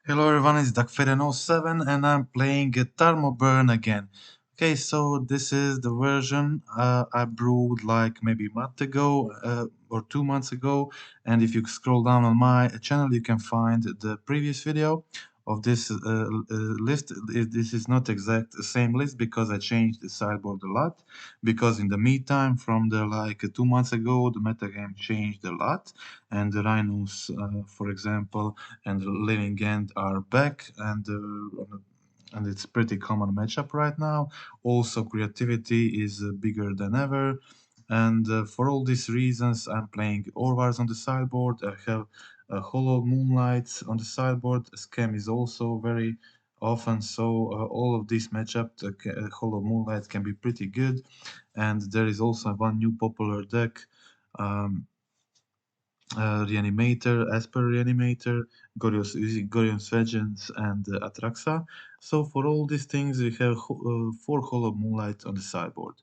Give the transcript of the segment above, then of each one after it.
Hello everyone, it's DuckFaden07 and I'm playing Thermo Burn again. Okay, so this is the version I brewed like maybe a month ago or 2 months ago, and if you scroll down on my channel you can find the previous video of this list. This is not exact same list because I changed the sideboard a lot, because in the meantime from the like 2 months ago the metagame changed a lot, and the rhinos for example and Living End are back, and it's pretty common matchup right now. Also, creativity is bigger than ever, and for all these reasons, I'm playing Orvars on the sideboard. I have Hollow Moonlight on the sideboard. Scam is also very often, so all of these matchup, Hollow Moonlight can be pretty good, and there is also one new popular deck. Um, Reanimator, Esper Reanimator, Gorion's Vengeance, and Atraxa. So for all these things, we have 4 Hollow Moonlight on the sideboard.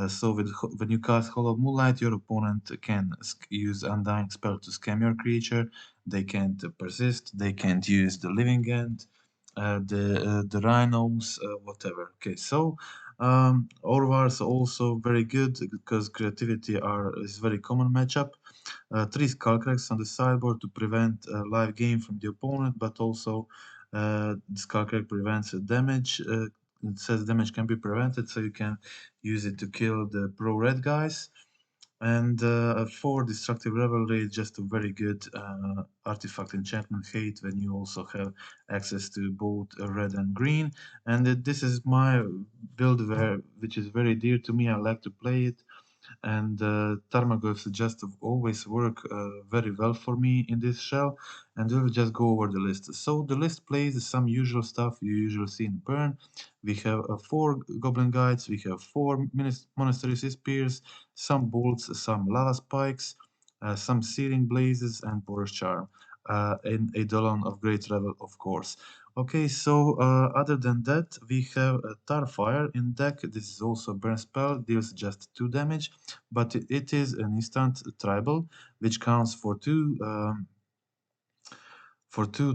So when you cast Hollow Moonlight, your opponent can use Undying spell to scam your creature. They can't persist. They can't use the Living End, the Rhinos, whatever. Okay, so Orvars also very good because creativity is very common matchup. 3 Skullcracks on the sideboard to prevent a live game from the opponent, but also the Skullcrack prevents damage. It says damage can be prevented, so you can use it to kill the pro-red guys. And 4 Destructive Revelry is just a very good artifact enchantment hate when you also have access to both red and green. And this is my build which is very dear to me. I like to play it, and Tarmogoyfs just always work very well for me in this shell, and we'll just go over the list. So the list plays some usual stuff you usually see in Burn. We have 4 Goblin Guides, we have 4 Monastery Spears, some bolts, some lava spikes, some Searing Blazes, and Porous Charm. And a Dolon of Great Revel, of course. Okay, so other than that, we have a Tarfire in deck. This is also a burn spell, deals just 2 damage, but it is an instant tribal, which counts for two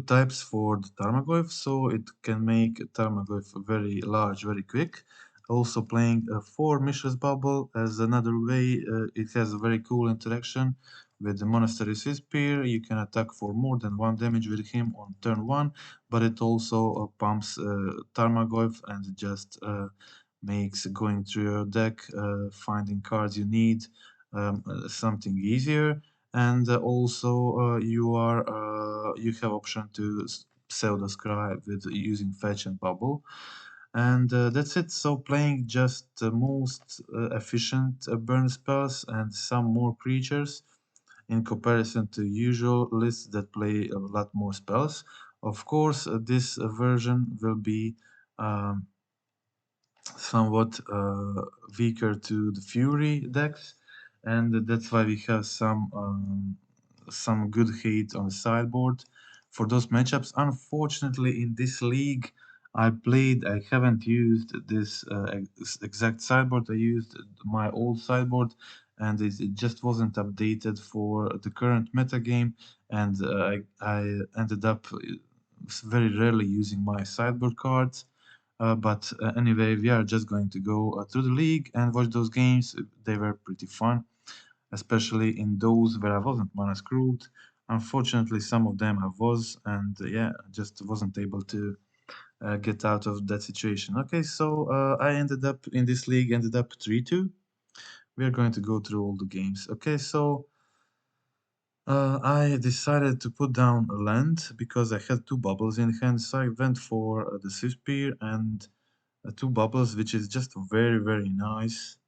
types for the Tarmogoyf, so it can make Tarmogoyf very large, very quick. Also playing 4 Mishra's Bubble as another way, it has a very cool interaction with the Monastery Spear. You can attack for more than 1 damage with him on turn 1, but it also pumps Tarmogoyf and just makes going through your deck, finding cards you need, something easier. And also you have option to pseudo scribe with using fetch and bubble, and that's it. So playing just the most efficient burn spells and some more creatures in comparison to usual lists that play a lot more spells. Of course, this version will be um, somewhat weaker to the Fury decks, and that's why we have some good hate on the sideboard for those matchups. Unfortunately, in this league I haven't used this exact sideboard. I used my old sideboard, and it just wasn't updated for the current meta game, and I ended up very rarely using my sideboard cards. But anyway, we are just going to go through the league and watch those games. They were pretty fun, especially in those where I wasn't mana screwed. Unfortunately, some of them I was, and yeah, I just wasn't able to get out of that situation. Okay, so I ended up in this league, ended up 3-2. We are going to go through all the games. Okay, so I decided to put down a land because I had 2 bubbles in hand, so I went for the Swift Spear and 2 bubbles, which is just very, very nice.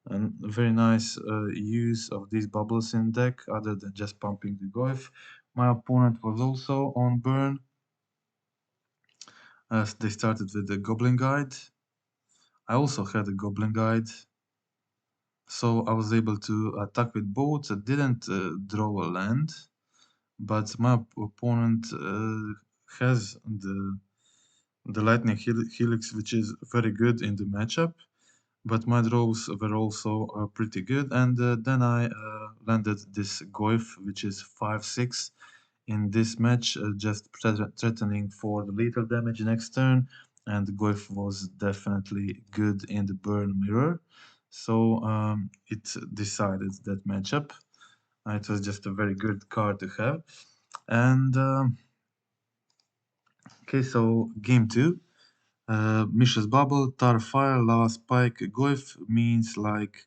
And very nice use of these bubbles in deck, other than just pumping the Goif. My opponent was also on burn, as they started with the Goblin Guide. I also had a Goblin Guide, so I was able to attack with both. I didn't draw a land, but my opponent has the Lightning Helix, which is very good in the matchup. But my draws were also pretty good, and then I landed this Goif, which is 5/6 in this match, just threatening for the lethal damage next turn, and Goif was definitely good in the burn mirror, so it decided that matchup. It was just a very good card to have. And okay, so game 2. Mishra's Bubble, Tar Fire, Lava Spike, Goif means like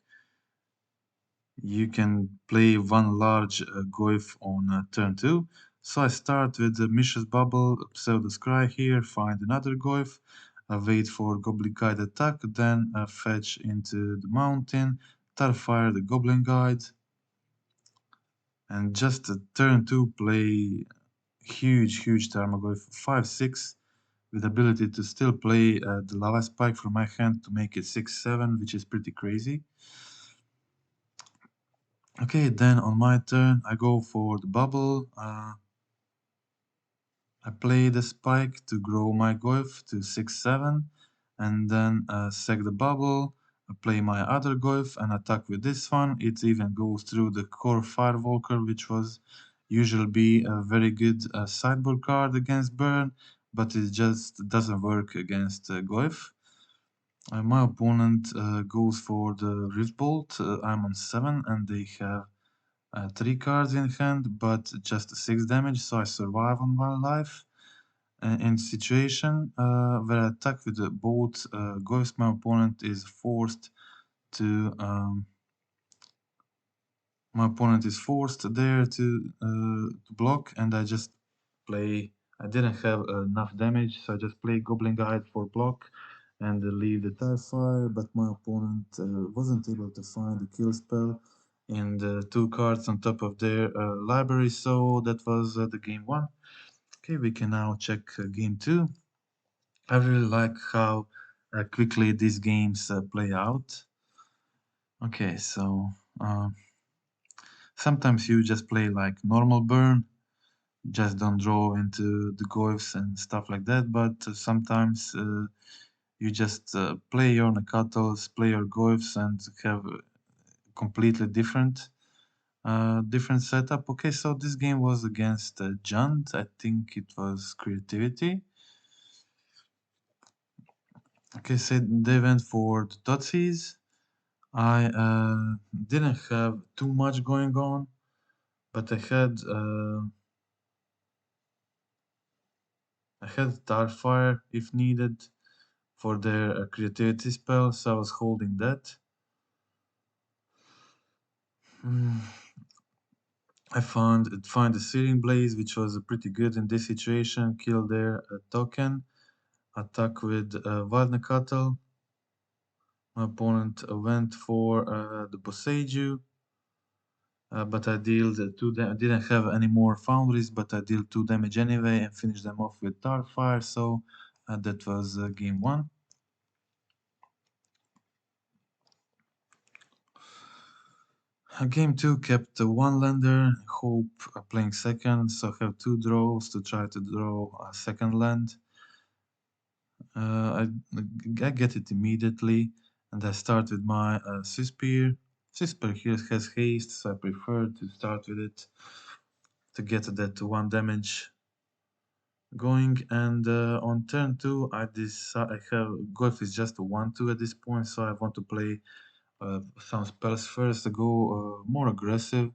you can play one large Goif on turn 2. So I start with the Mishra's Bubble, Pseudo Scry here, find another Goif, wait for Goblin Guide attack, then fetch into the mountain, Tarfire the Goblin Guide, and just turn 2 play huge Tarmogoyf 5-6 with ability to still play the Lava Spike from my hand to make it 6-7, which is pretty crazy. Okay, then on my turn, I go for the bubble. I play the spike to grow my Goif to 6-7, and then sack the bubble. I play my other Goif and attack with this one. It even goes through the core Firewalker, which was usually be a very good sideboard card against burn, but it just doesn't work against Goif. My opponent goes for the Rift Bolt. I'm on 7 and they have 3 cards in hand, but just 6 damage, so I survive on 1 life. In situation where I attack with both Goifs, my opponent is forced to there to block, and I just play. I didn't have enough damage, so I just play Goblin Guide for block and leave the Starfire, but my opponent wasn't able to find the kill spell in the 2 cards on top of their library, so that was the game 1. Okay, we can now check game 2. I really like how quickly these games play out. Okay, so sometimes you just play like normal burn, just don't draw into the goifs and stuff like that, but sometimes you just play your Nacatls, play your goifs, and have a completely different setup. Okay, so this game was against Jund. I think it was Creativity. Okay, so they went for the Totsis. I didn't have too much going on, but I had Starfire if needed for their creativity spell, so I was holding that. Mm, I find the Searing Blaze, which was pretty good in this situation. Kill their token, attack with Wild Nacatl. My opponent went for the Boseiju. But I dealt I didn't have any more foundries, but I dealt 2 damage anyway and finished them off with Starfire, so that was game 1. Game 2 kept 1 lander, hope playing second, so have 2 draws to try to draw a second land. I get it immediately, and I start with my Swiss-Spear. Swiss-Spear here has haste, so I prefer to start with it to get that 1 damage going. And on turn 2 I have Golf is just a 1-2 at this point, so I want to play some spells first to go more aggressive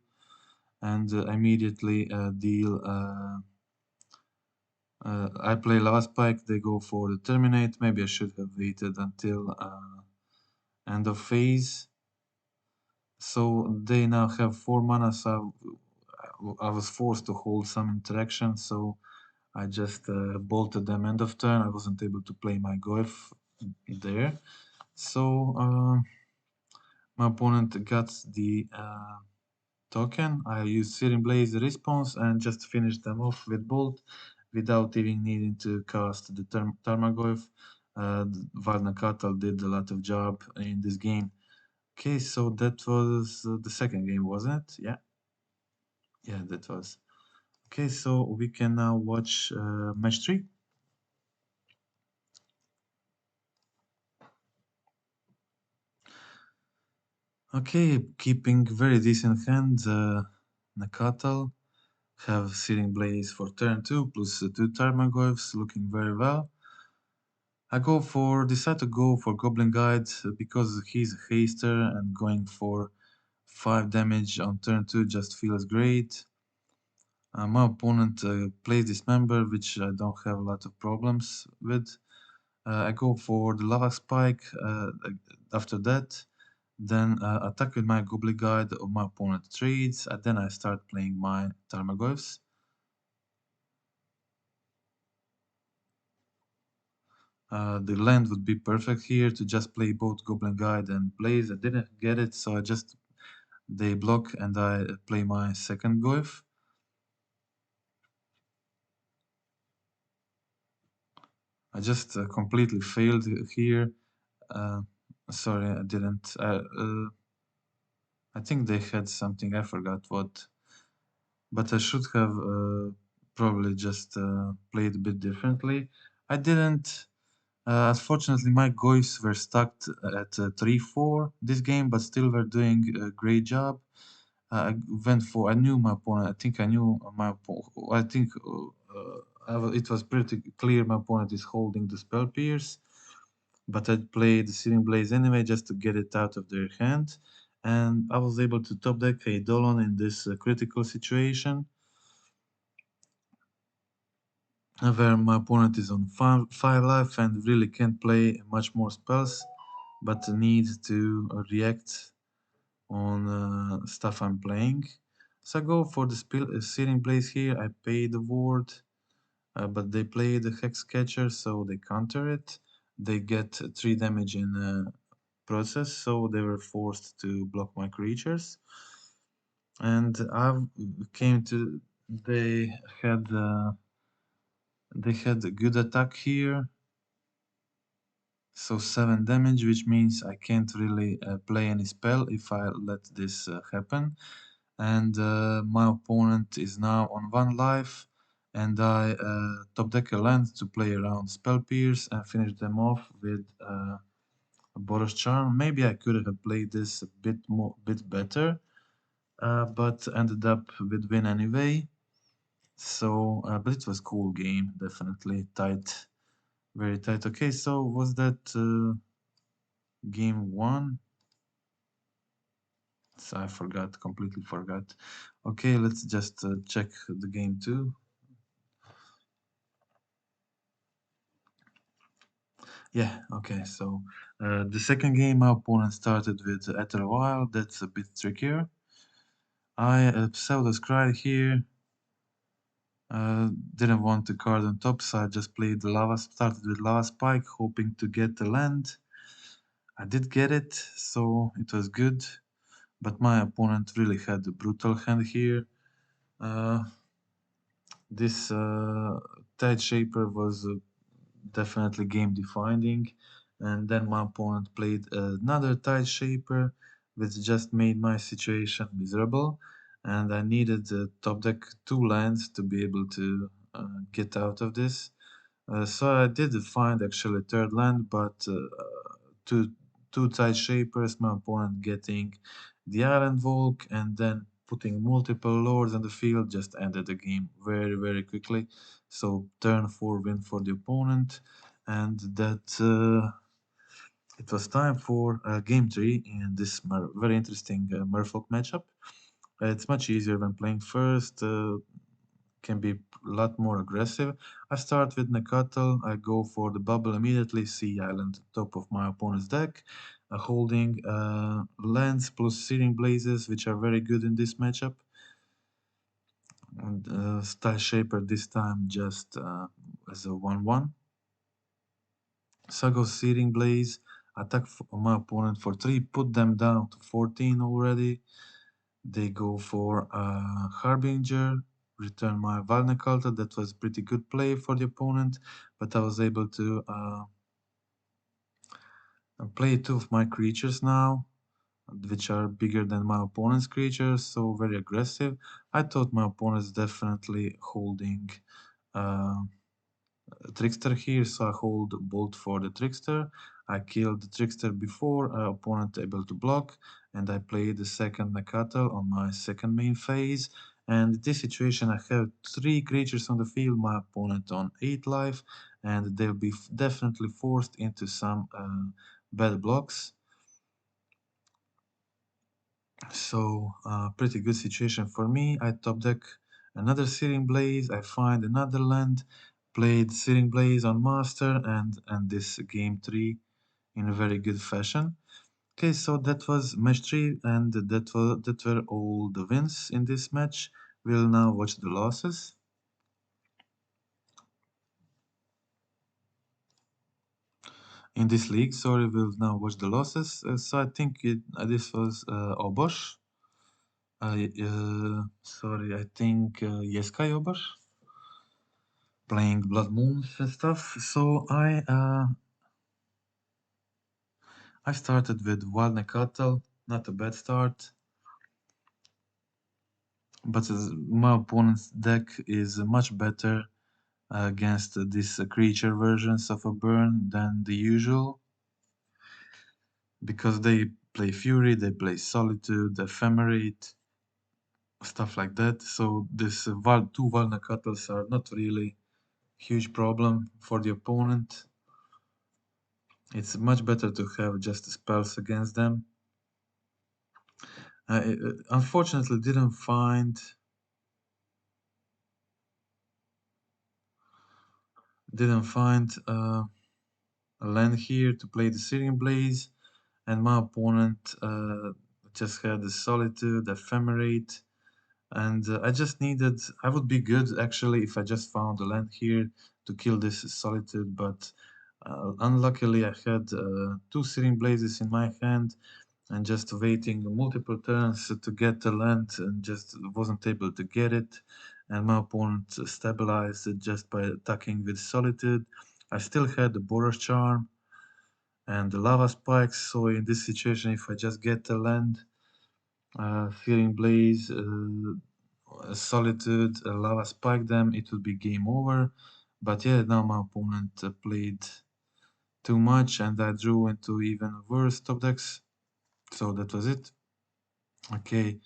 and immediately deal I play Lava Spike, they go for the Terminate. Maybe I should have waited until end of phase. So they now have 4 mana, so I was forced to hold some interaction, so I just bolted them end of turn. I wasn't able to play my Goif there. So my opponent got the token. I used Searing Blaze response and just finished them off with Bolt without even needing to cast the Tarmogoyf. Nacatl did a lot of job in this game. Okay, so that was the second game, wasn't it? Yeah. Yeah, that was. Okay, so we can now watch match 3. Okay, keeping very decent hand, Nacatl Have Searing Blaze for turn 2 plus 2 Tarmogoyfs, looking very well. Decide to go for Goblin Guide because he's a haster and going for 5 damage on turn 2 just feels great. My opponent plays Dismember, which I don't have a lot of problems with. I go for the Lava Spike after that. Then attack with my Goblin Guide or my opponent trades, and then I start playing my Tarmogoyfs. The land would be perfect here to just play both Goblin Guide and Blaze. I didn't get it, so they block and I play my second Goyf. I just completely failed here. Uh, Sorry, I didn't. I think they had something, I forgot what. But I should have probably just played a bit differently. I didn't. Unfortunately, my Goyfs were stuck at 3-4 this game, but still were doing a great job. I went for. I knew my opponent. I think I knew my opponent. I think it was pretty clear my opponent is holding the Spell Pierce, but I played the Searing Blaze anyway just to get it out of their hand, and I was able to top deck a Dolon in this critical situation, where my opponent is on 5 life and really can't play much more spells, but needs to react on stuff I'm playing. So I go for the Searing Blaze here. I pay the ward, but they play the Hex Catcher, so they counter it. They get 3 damage in process, so they were forced to block my creatures. And I came to. They had a good attack here, so 7 damage, which means I can't really play any spell if I let this happen. And my opponent is now on 1 life, and I top deck a land to play around Spell Pierce and finish them off with a Boros Charm. Maybe I could have played this a bit better, but ended up with win anyway. So, but it was cool game, definitely tight, very tight. Okay, so was that game 1? So I forgot, completely forgot. Okay, let's just check the game 2. Yeah, okay, so the second game my opponent started with Ether that's a bit trickier. I pseudo scry here, didn't want the card on top, so I just started with Lava Spike, hoping to get the land. I did get it, so it was good, but my opponent really had a brutal hand here. This Tide Shaper was definitely game defining, and then my opponent played another Tide Shaper, which just made my situation miserable, and I needed to top deck 2 lands to be able to get out of this. So I did find actually a third land, but two Tide Shapers, my opponent getting the Island Volk, and then putting multiple lords on the field just ended the game very quickly. So turn 4 win for the opponent, and that it was time for game 3 in this very interesting Merfolk matchup. It's much easier when playing first, can be a lot more aggressive. I start with Nacatl, I go for the bubble immediately, Sea Island top of my opponent's deck, holding lands plus Searing Blazes, which are very good in this matchup. And Style Shaper this time just as a 1-1. Sago Searing Blaze, attack my opponent for 3, put them down to 14 already. They go for Harbinger, return my Valnakalta. That was pretty good play for the opponent, but I was able to play 2 of my creatures now, which are bigger than my opponent's creatures, so very aggressive. I thought my opponent's definitely holding uh, Trickster here, so I hold Bolt for the Trickster. I killed the Trickster before opponent able to block, and I play the second Nacatl on my second main phase, And in this situation, I have 3 creatures on the field, my opponent on 8 life, and they'll be definitely forced into some bad blocks. So, pretty good situation for me. I top deck another Searing Blaze, I find another land, played Searing Blaze on Master, and this game 3 in a very good fashion. Okay, so that was match 3, and that were all the wins in this match. We'll now watch the losses. In this league, sorry, we'll now watch the losses. So I think this was Obosh. Sorry, I think Yeskay Obosh playing Blood Moons and stuff. So I started with Wild Nacatl, not a bad start. But my opponent's deck is much better against these creature versions of a burn than the usual. Because they play Fury, they play Solitude, Ephemerate, stuff like that. So this two Valnacatls are not really huge problem for the opponent. It's much better to have just spells against them. I unfortunately didn't find a land here to play the Syrian Blaze, and my opponent just had the Solitude, Ephemerate, and I just needed. I would be good actually if I just found a land here to kill this Solitude, but unluckily I had 2 Searing Blazes in my hand and just waiting multiple turns to get the land and just wasn't able to get it. And my opponent stabilized it just by attacking with Solitude. I still had the Boros Charm and the Lava Spikes, so in this situation, if I just get the land, Searing Blaze, Solitude, Lava Spike them, it would be game over. But yeah, now my opponent played too much and I drew into even worse top decks. So that was it. Okay,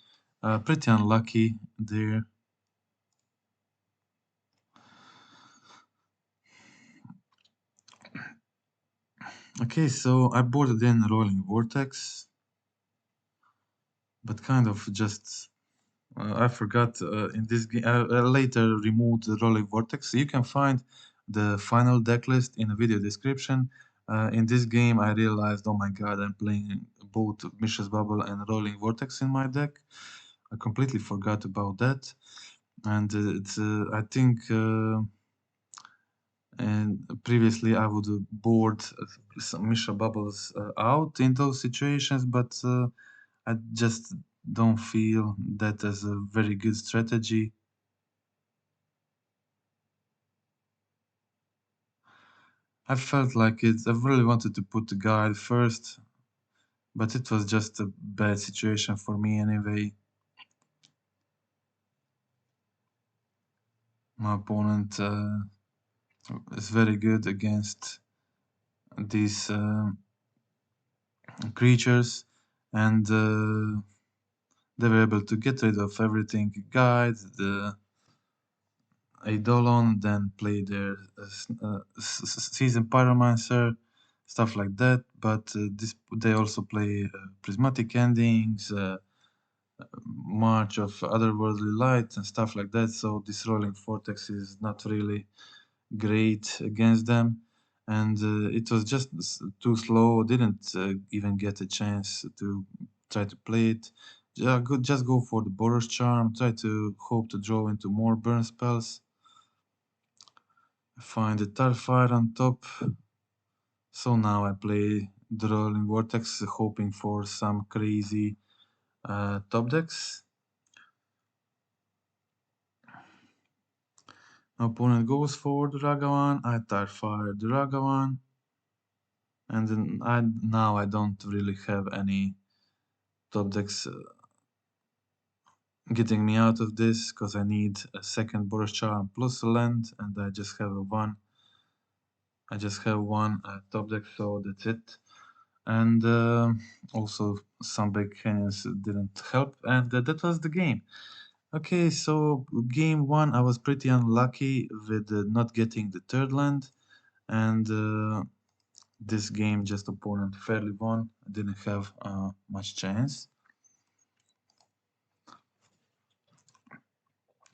pretty unlucky there. Okay, so I boarded in Rolling Vortex, but kind of just I forgot in this game. I later removed the Rolling Vortex. You can find the final deck list in the video description. In this game, I realized, oh my god, I'm playing both Mishra's Bubble and Rolling Vortex in my deck. I completely forgot about that, and it's I think. And previously, I would board some Misha bubbles out in those situations, but I just don't feel that as a very good strategy. I felt like I really wanted to put the guide first, but it was just a bad situation for me anyway. My opponent is very good against these creatures, and they were able to get rid of everything guide, the Eidolon, then play their Season Pyromancer, stuff like that. But they also play Prismatic Endings, March of Otherworldly Light, and stuff like that. So this Rolling Vortex is not really great against them. And it was just too slow, didn't even get a chance to try to play it. Just go for the Boros Charm, try to hope to draw into more burn spells. Find the Starfire on top. So now I play the Rolling Vortex, hoping for some crazy top decks. Opponent goes for the Ragavan, I Starfire the Ragavan, and then now I don't really have any top decks getting me out of this because I need a second Boros Charm plus a land, and I just have a one. I just have one top deck, so that's it. And also some big canyons didn't help, and that was the game. Okay, so game one, I was pretty unlucky with not getting the third land, and this game just opponent fairly won. I didn't have much chance.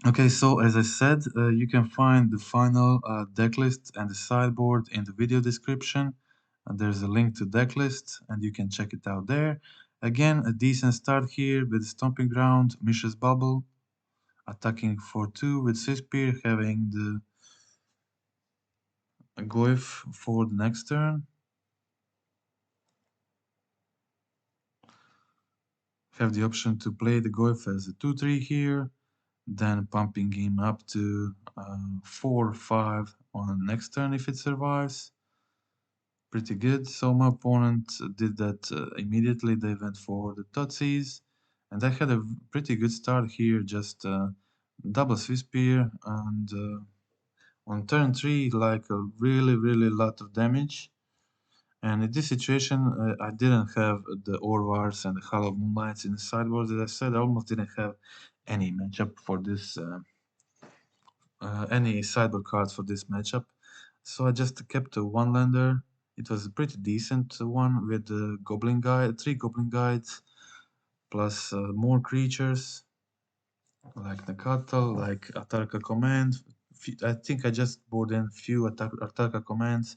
Okay, so as I said, you can find the final decklist and the sideboard in the video description. There's a link to decklist and you can check it out there. Again, a decent start here with Stomping Ground, Mishra's Bubble, attacking for 2 with Swiftspear, having the Goyf for the next turn. Have the option to play the Goyf as a 2-3 here, then pumping him up to 4-5 on the next turn if it survives. Pretty good. So my opponent did that immediately. They went for the Totsis, and I had a pretty good start here, just double Swiftspear, and on turn 3, like a really lot of damage. And in this situation, I didn't have the Orvars and the Hollow Moonlights in the sideboard. As I said, I almost didn't have any matchup for this, any sideboard cards for this matchup. So I just kept a one lander. It was a pretty decent one with Goblin Guide, 3 Goblin Guides, plus more creatures like Nacatl, like Atarka Command. I think I just brought in few Atarka commands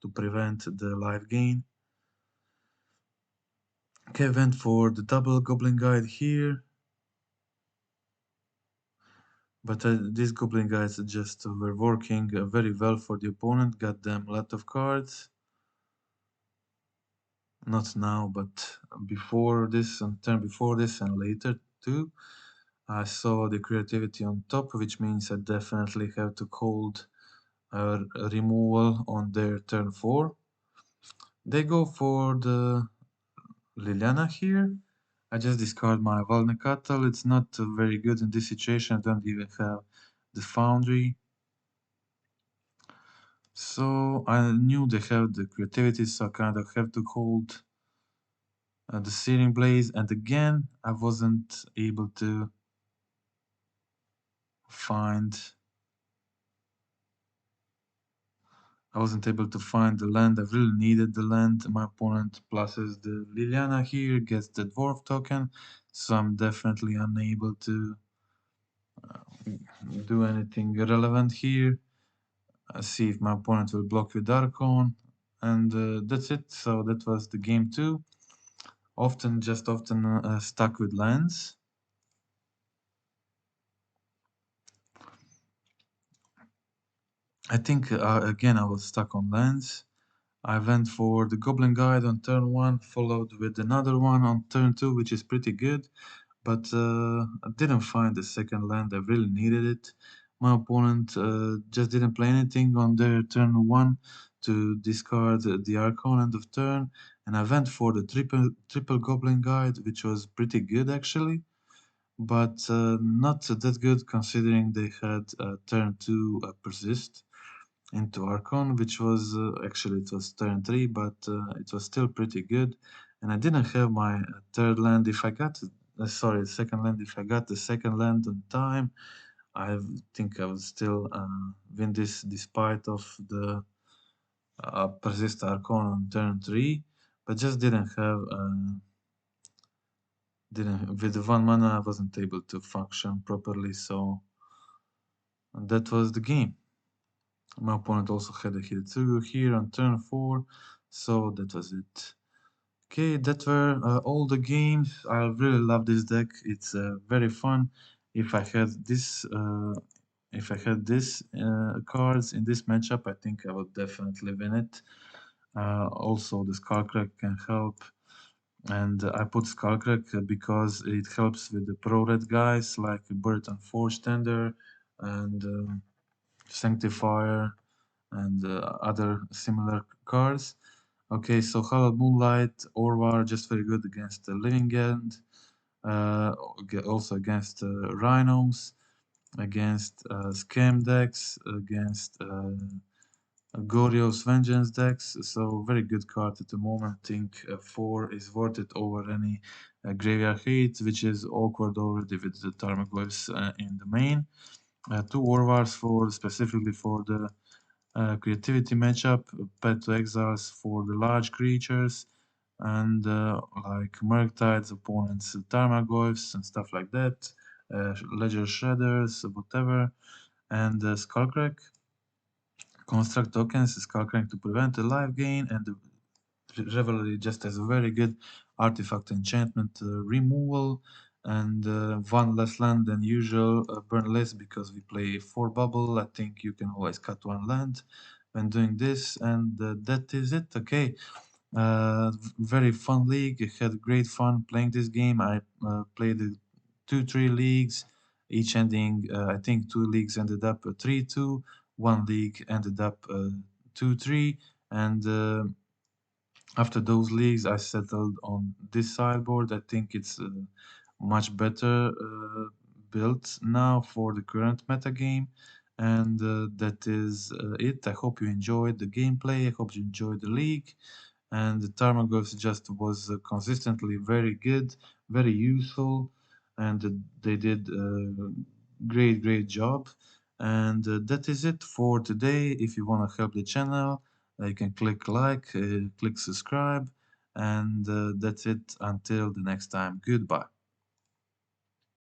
to prevent the life gain. Okay, went for the double Goblin Guide here. But these Goblin Guides just were working very well for the opponent, got them a lot of cards. Not now, but before this and turn before this and later too. I saw the creativity on top, which means I definitely have to hold a removal on their turn 4. They go for the Liliana here. I just discard my Nacatl. It's not very good in this situation. I don't even have the Foundry. So I knew they have the creativity, so I kind of have to hold the Searing Blaze. And again, I wasn't able to find the land. I really needed the land. My opponent pluses the Liliana here, gets the dwarf token, so I'm definitely unable to do anything relevant here. See if my opponent will block with Archon, and that's it. So that was the game 2. Often stuck with lands. I think again I was stuck on lands. I went for the Goblin Guide on turn 1, followed with another one on turn 2, which is pretty good. But I didn't find the second land. I really needed it. My opponent just didn't play anything on their turn 1 to discard the Archon end of turn. And I went for the triple Goblin Guide, which was pretty good actually. But not that good considering they had turn 2 persist into Archon, which was actually it was turn 3, but it was still pretty good. And I didn't have my third land. If I got, sorry, second land. If I got the second land on time, I think I would still win this despite of the persist Archon on turn 3, but just didn't have. Didn't with the 1 mana I wasn't able to function properly, so that was the game. My opponent also had a Hitotsugu here on turn 4, so that was it. Okay, that were all the games. I really love this deck. It's very fun. If I had this cards in this matchup, I think I would definitely win it. Also, the Skullcrack can help, and I put Skullcrack because it helps with the pro red guys like Burton Forge Tender and Sanctifier and other similar cards. Okay, so Hallowed Moonlight, Orvar, just very good against the Living End, also against Rhinos, against Scam decks, against Goryo's Vengeance decks, so very good card at the moment. I think 4 is worth it over any Graveyard Hate, which is awkward already with the Tarmogoyfs in the main. 2 Warwars for specifically for the creativity matchup, Pet to Exiles for the large creatures, and like Murktide's opponents, Tarmogoyfs and stuff like that, Ledger Shredders, whatever, and Skullcrack. Construct tokens, Skullcrank to prevent a life gain, and the Revelry just has a very good artifact enchantment removal, and one less land than usual, burn less because we play 4 bubble. I think you can always cut 1 land when doing this, and that is it. Okay. Very fun league. I had great fun playing this game. I played 2-3 leagues, each ending, I think 2 leagues ended up 3-2, 1 league ended up 2-3, and after those leagues, I settled on this sideboard. I think it's much better built now for the current meta game. And that is it. I hope you enjoyed the gameplay. I hope you enjoyed the league. And the Tarmogoyfs just was consistently very good, very useful, and they did a great job. And that is it for today. If you want to help the channel, you can click like, click subscribe, and that's it until the next time. Goodbye.